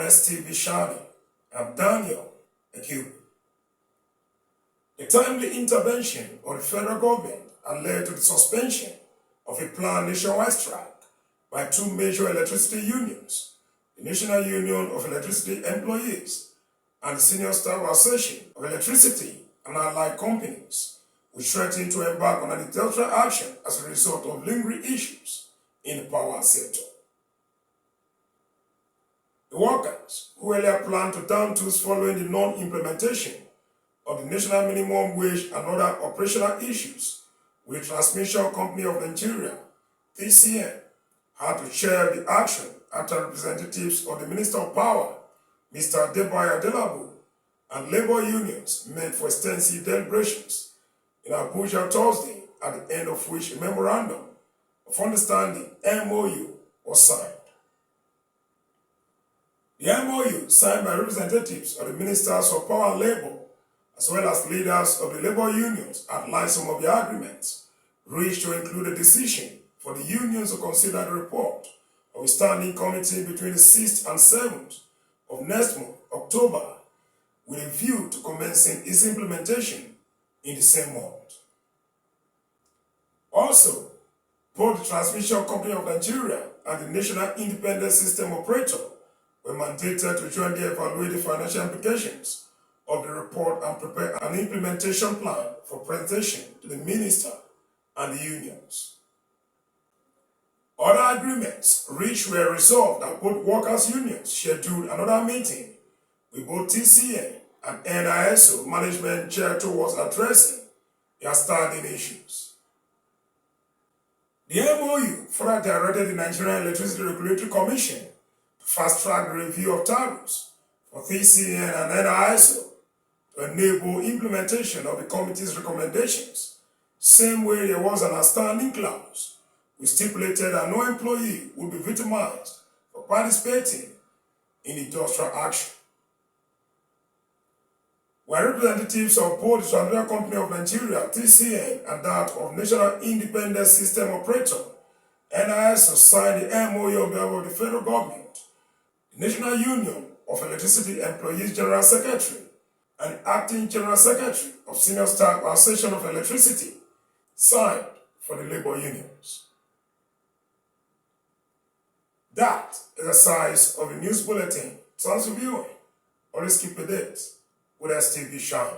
STV and Daniel Akibu. The timely intervention of the federal government had led to the suspension of a planned nationwide strike by two major electricity unions, the National Union of Electricity Employees and the Senior Staff Association of Electricity and Allied Companies, which threatened to embark on an industrial action as a result of lingering issues in the power sector. The workers, who earlier planned to down tools following the non-implementation of the national minimum wage and other operational issues with the Transmission Company of Nigeria, TCN, had to chair the action after representatives of the Minister of Power, Mr. Adebayo Adelabu, and labor unions met for extensive deliberations in Abuja Thursday, at the end of which a memorandum of understanding MOU was signed. The MOU, signed by representatives of the Ministers of Power and Labor, as well as leaders of the labor unions, outlined some of the agreements reached to include a decision for the unions to consider the report of a standing committee between the 6th and 7th of next month, October, with a view to commencing its implementation in the same month. Also, both the Transmission Company of Nigeria and the National Independent System Operator were mandated to jointly evaluate the financial implications of the report and prepare an implementation plan for presentation to the minister and the unions. Other agreements reached were resolved that both workers' unions scheduled another meeting with both TCN and NISO management chair towards addressing their standing issues. The MOU further directed the Nigerian Electricity Regulatory Commission to fast-track the review of tariffs for TCN and NISO to enable implementation of the committee's recommendations, same way there was an outstanding clause which stipulated that no employee would be victimized for participating in industrial action. While representatives of both the Transmission Company of Nigeria, TCN, and that of National Independent System Operator, NISO, signed the MOU on behalf of the federal government, the National Union of Electricity Employees General Secretary and Acting General Secretary of Senior Staff Association of Electricity signed for the labor unions. That is the size of the news bulletin. Thanks for viewing. Always keep it with STV Shine.